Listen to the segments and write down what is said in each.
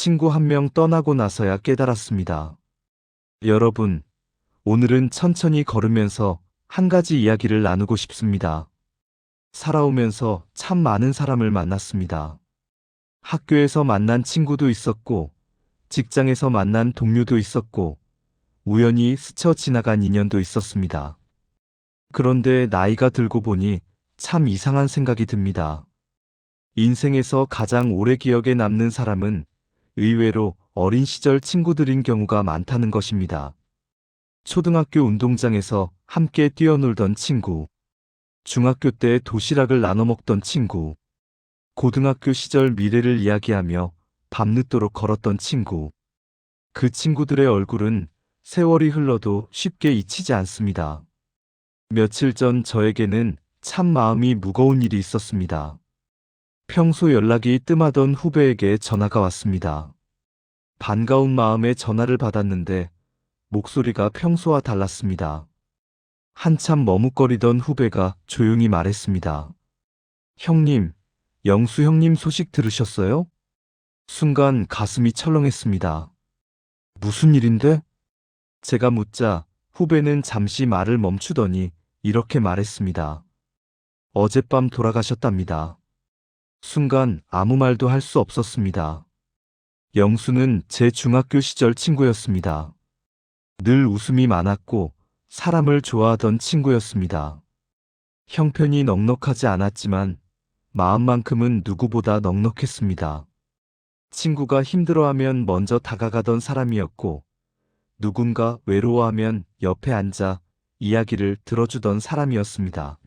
친구 한 명 떠나고 나서야 깨달았습니다. 여러분, 오늘은 천천히 걸으면서 한 가지 이야기를 나누고 싶습니다. 살아오면서 참 많은 사람을 만났습니다. 학교에서 만난 친구도 있었고, 직장에서 만난 동료도 있었고, 우연히 스쳐 지나간 인연도 있었습니다. 그런데 나이가 들고 보니 참 이상한 생각이 듭니다. 인생에서 가장 오래 기억에 남는 사람은 의외로 어린 시절 친구들인 경우가 많다는 것입니다. 초등학교 운동장에서 함께 뛰어놀던 친구, 중학교 때 도시락을 나눠 먹던 친구, 고등학교 시절 미래를 이야기하며 밤늦도록 걸었던 친구. 그 친구들의 얼굴은 세월이 흘러도 쉽게 잊히지 않습니다. 며칠 전 저에게는 참 마음이 무거운 일이 있었습니다. 평소 연락이 뜸하던 후배에게 전화가 왔습니다. 반가운 마음에 전화를 받았는데 목소리가 평소와 달랐습니다. 한참 머뭇거리던 후배가 조용히 말했습니다. 형님, 영수 형님 소식 들으셨어요? 순간 가슴이 철렁했습니다. 무슨 일인데? 제가 묻자 후배는 잠시 말을 멈추더니 이렇게 말했습니다. 어젯밤 돌아가셨답니다. 순간 아무 말도 할 수 없었습니다. 영수는 제 중학교 시절 친구였습니다. 늘 웃음이 많았고 사람을 좋아하던 친구였습니다. 형편이 넉넉하지 않았지만 마음만큼은 누구보다 넉넉했습니다. 친구가 힘들어하면 먼저 다가가던 사람이었고 누군가 외로워하면 옆에 앉아 이야기를 들어주던 사람이었습니다.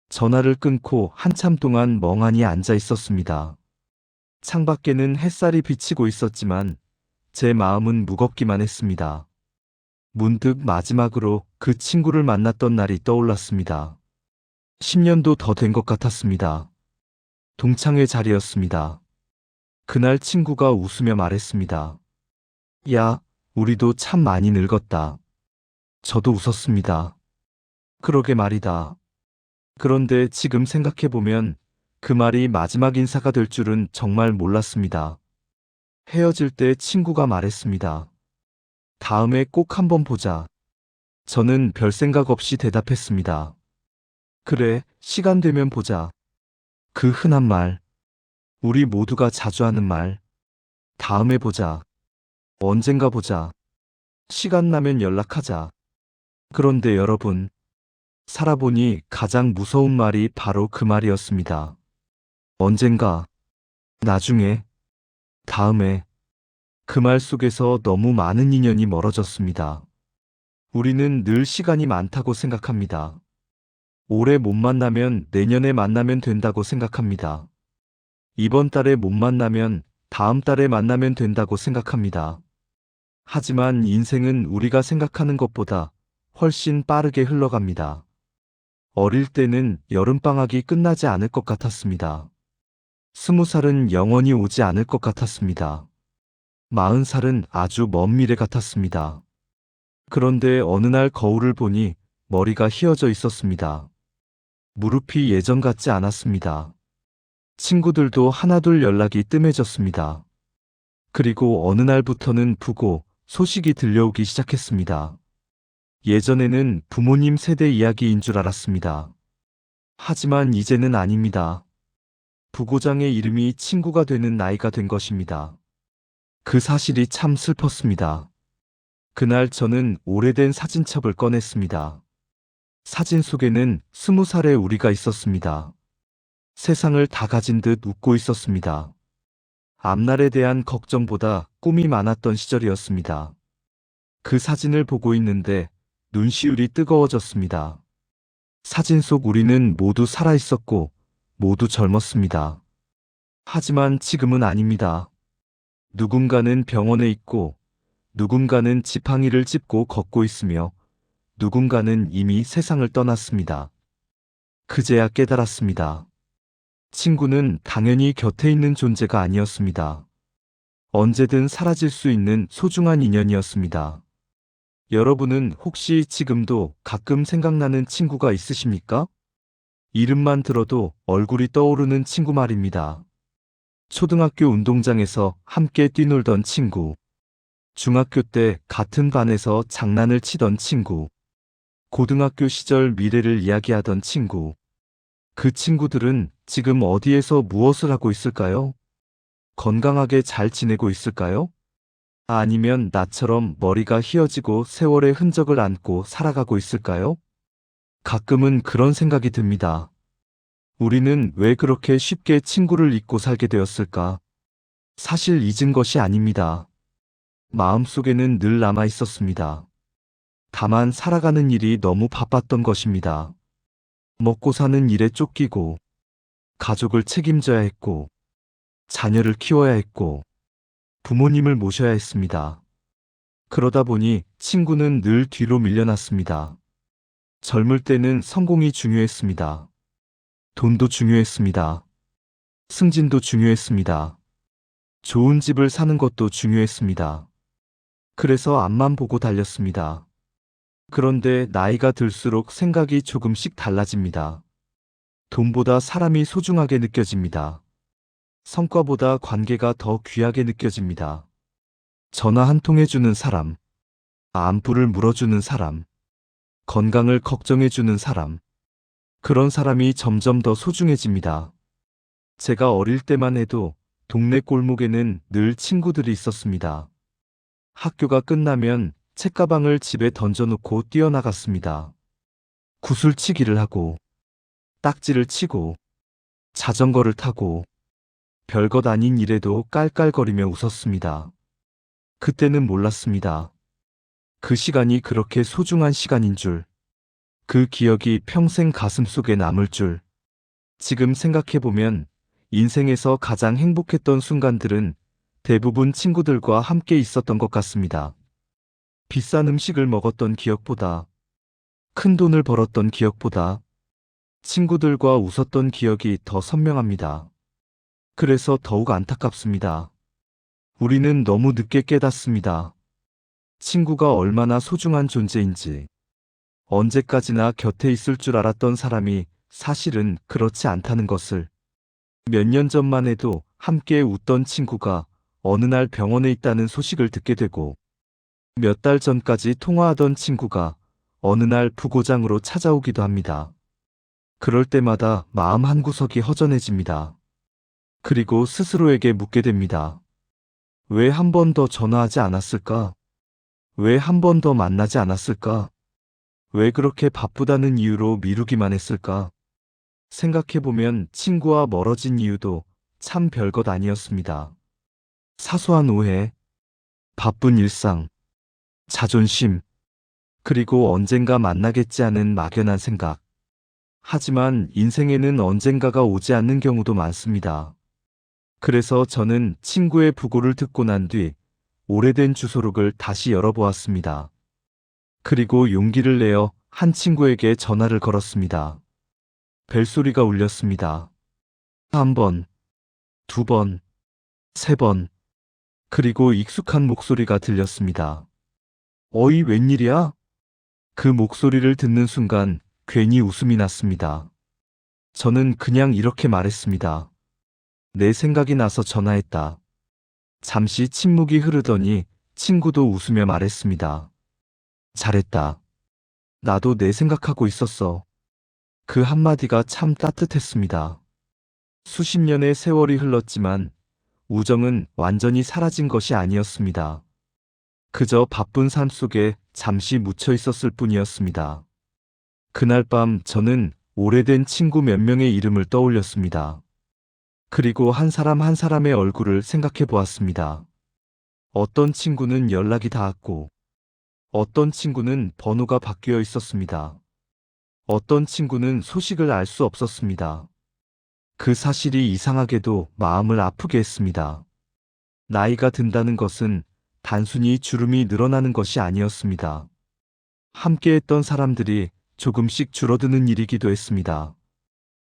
전화를 끊고 한참 동안 멍하니 앉아 있었습니다. 창밖에는 햇살이 비치고 있었지만 제 마음은 무겁기만 했습니다. 문득 마지막으로 그 친구를 만났던 날이 떠올랐습니다. 10년도 더 된 것 같았습니다. 동창회 자리였습니다. 그날 친구가 웃으며 말했습니다. 야, 우리도 참 많이 늙었다. 저도 웃었습니다. 그러게 말이다. 그런데 지금 생각해보면 그 말이 마지막 인사가 될 줄은 정말 몰랐습니다. 헤어질 때 친구가 말했습니다. 다음에 꼭 한번 보자. 저는 별 생각 없이 대답했습니다. 그래, 시간 되면 보자. 그 흔한 말. 우리 모두가 자주 하는 말. 다음에 보자. 언젠가 보자. 시간 나면 연락하자. 그런데 여러분, 살아보니 가장 무서운 말이 바로 그 말이었습니다. 언젠가, 나중에, 다음에. 그 말 속에서 너무 많은 인연이 멀어졌습니다. 우리는 늘 시간이 많다고 생각합니다. 올해 못 만나면 내년에 만나면 된다고 생각합니다. 이번 달에 못 만나면 다음 달에 만나면 된다고 생각합니다. 하지만 인생은 우리가 생각하는 것보다 훨씬 빠르게 흘러갑니다. 어릴 때는 여름방학이 끝나지 않을 것 같았습니다. 20살은 영원히 오지 않을 것 같았습니다. 40살은 아주 먼 미래 같았습니다. 그런데 어느 날 거울을 보니 머리가 휘어져 있었습니다. 무릎이 예전 같지 않았습니다. 친구들도 하나둘 연락이 뜸해졌습니다. 그리고 어느 날부터는 부고 소식이 들려오기 시작했습니다. 예전에는 부모님 세대 이야기인 줄 알았습니다. 하지만 이제는 아닙니다. 부고장의 이름이 친구가 되는 나이가 된 것입니다. 그 사실이 참 슬펐습니다. 그날 저는 오래된 사진첩을 꺼냈습니다. 사진 속에는 20살의 우리가 있었습니다. 세상을 다 가진 듯 웃고 있었습니다. 앞날에 대한 걱정보다 꿈이 많았던 시절이었습니다. 그 사진을 보고 있는데 눈시울이 뜨거워졌습니다. 사진 속 우리는 모두 살아있었고 모두 젊었습니다. 하지만 지금은 아닙니다. 누군가는 병원에 있고 누군가는 지팡이를 짚고 걷고 있으며 누군가는 이미 세상을 떠났습니다. 그제야 깨달았습니다. 친구는 당연히 곁에 있는 존재가 아니었습니다. 언제든 사라질 수 있는 소중한 인연이었습니다. 여러분은 혹시 지금도 가끔 생각나는 친구가 있으십니까? 이름만 들어도 얼굴이 떠오르는 친구 말입니다. 초등학교 운동장에서 함께 뛰놀던 친구. 중학교 때 같은 반에서 장난을 치던 친구. 고등학교 시절 미래를 이야기하던 친구. 그 친구들은 지금 어디에서 무엇을 하고 있을까요? 건강하게 잘 지내고 있을까요? 아니면 나처럼 머리가 휘어지고 세월의 흔적을 안고 살아가고 있을까요? 가끔은 그런 생각이 듭니다. 우리는 왜 그렇게 쉽게 친구를 잊고 살게 되었을까? 사실 잊은 것이 아닙니다. 마음속에는 늘 남아 있었습니다. 다만 살아가는 일이 너무 바빴던 것입니다. 먹고 사는 일에 쫓기고, 가족을 책임져야 했고, 자녀를 키워야 했고, 부모님을 모셔야 했습니다. 그러다 보니 친구는 늘 뒤로 밀려났습니다. 젊을 때는 성공이 중요했습니다. 돈도 중요했습니다. 승진도 중요했습니다. 좋은 집을 사는 것도 중요했습니다. 그래서 앞만 보고 달렸습니다. 그런데 나이가 들수록 생각이 조금씩 달라집니다. 돈보다 사람이 소중하게 느껴집니다. 성과보다 관계가 더 귀하게 느껴집니다. 전화 한 통 해주는 사람, 안부를 물어주는 사람, 건강을 걱정해주는 사람, 그런 사람이 점점 더 소중해집니다. 제가 어릴 때만 해도 동네 골목에는 늘 친구들이 있었습니다. 학교가 끝나면 책가방을 집에 던져놓고 뛰어나갔습니다. 구슬치기를 하고, 딱지를 치고, 자전거를 타고, 별것 아닌 일에도 깔깔거리며 웃었습니다. 그때는 몰랐습니다. 그 시간이 그렇게 소중한 시간인 줄, 그 기억이 평생 가슴속에 남을 줄. 지금 생각해보면 인생에서 가장 행복했던 순간들은 대부분 친구들과 함께 있었던 것 같습니다. 비싼 음식을 먹었던 기억보다, 큰 돈을 벌었던 기억보다 친구들과 웃었던 기억이 더 선명합니다. 그래서 더욱 안타깝습니다. 우리는 너무 늦게 깨닫습니다. 친구가 얼마나 소중한 존재인지. 언제까지나 곁에 있을 줄 알았던 사람이 사실은 그렇지 않다는 것을. 몇 년 전만 해도 함께 웃던 친구가 어느 날 병원에 있다는 소식을 듣게 되고, 몇 달 전까지 통화하던 친구가 어느 날 부고장으로 찾아오기도 합니다. 그럴 때마다 마음 한구석이 허전해집니다. 그리고 스스로에게 묻게 됩니다. 왜 한 번 더 전화하지 않았을까? 왜 한 번 더 만나지 않았을까? 왜 그렇게 바쁘다는 이유로 미루기만 했을까? 생각해보면 친구와 멀어진 이유도 참 별것 아니었습니다. 사소한 오해, 바쁜 일상, 자존심, 그리고 언젠가 만나겠지 하는 막연한 생각. 하지만 인생에는 언젠가가 오지 않는 경우도 많습니다. 그래서 저는 친구의 부고를 듣고 난 뒤 오래된 주소록을 다시 열어보았습니다. 그리고 용기를 내어 한 친구에게 전화를 걸었습니다. 벨소리가 울렸습니다. 한 번, 두 번, 세 번, 그리고 익숙한 목소리가 들렸습니다. 어이, 웬일이야? 그 목소리를 듣는 순간 괜히 웃음이 났습니다. 저는 그냥 이렇게 말했습니다. 내 생각이 나서 전화했다. 잠시 침묵이 흐르더니 친구도 웃으며 말했습니다. 잘했다. 나도 내 생각하고 있었어. 그 한마디가 참 따뜻했습니다. 수십 년의 세월이 흘렀지만 우정은 완전히 사라진 것이 아니었습니다. 그저 바쁜 삶 속에 잠시 묻혀 있었을 뿐이었습니다. 그날 밤 저는 오래된 친구 몇 명의 이름을 떠올렸습니다. 그리고 한 사람 한 사람의 얼굴을 생각해 보았습니다. 어떤 친구는 연락이 닿았고, 어떤 친구는 번호가 바뀌어 있었습니다. 어떤 친구는 소식을 알 수 없었습니다. 그 사실이 이상하게도 마음을 아프게 했습니다. 나이가 든다는 것은 단순히 주름이 늘어나는 것이 아니었습니다. 함께했던 사람들이 조금씩 줄어드는 일이기도 했습니다.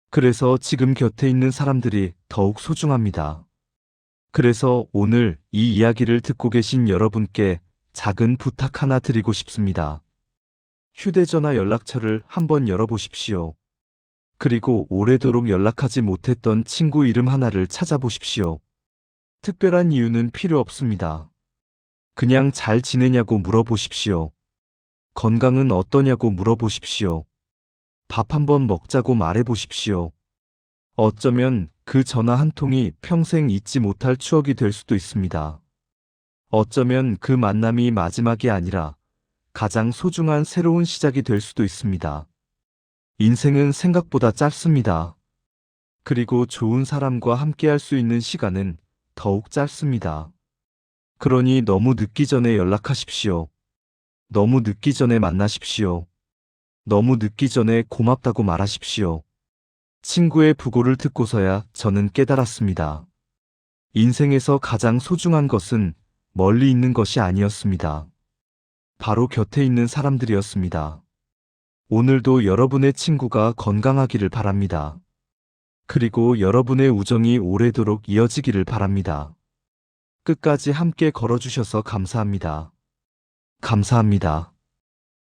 그래서 지금 곁에 있는 사람들이 더욱 소중합니다. 그래서 오늘 이 이야기를 듣고 계신 여러분께 작은 부탁 하나 드리고 싶습니다. 휴대전화 연락처를 한번 열어보십시오. 그리고 오래도록 연락하지 못했던 친구 이름 하나를 찾아보십시오. 특별한 이유는 필요 없습니다. 그냥 잘 지내냐고 물어보십시오. 건강은 어떠냐고 물어보십시오. 밥 한번 먹자고 말해보십시오. 어쩌면 그 전화 한 통이 평생 잊지 못할 추억이 될 수도 있습니다. 어쩌면 그 만남이 마지막이 아니라 가장 소중한 새로운 시작이 될 수도 있습니다. 인생은 생각보다 짧습니다. 그리고 좋은 사람과 함께할 수 있는 시간은 더욱 짧습니다. 그러니 너무 늦기 전에 연락하십시오. 너무 늦기 전에 만나십시오. 너무 늦기 전에 고맙다고 말하십시오. 친구의 부고를 듣고서야 저는 깨달았습니다. 인생에서 가장 소중한 것은 멀리 있는 것이 아니었습니다. 바로 곁에 있는 사람들이었습니다. 오늘도 여러분의 친구가 건강하기를 바랍니다. 그리고 여러분의 우정이 오래도록 이어지기를 바랍니다. 끝까지 함께 걸어주셔서 감사합니다. 감사합니다.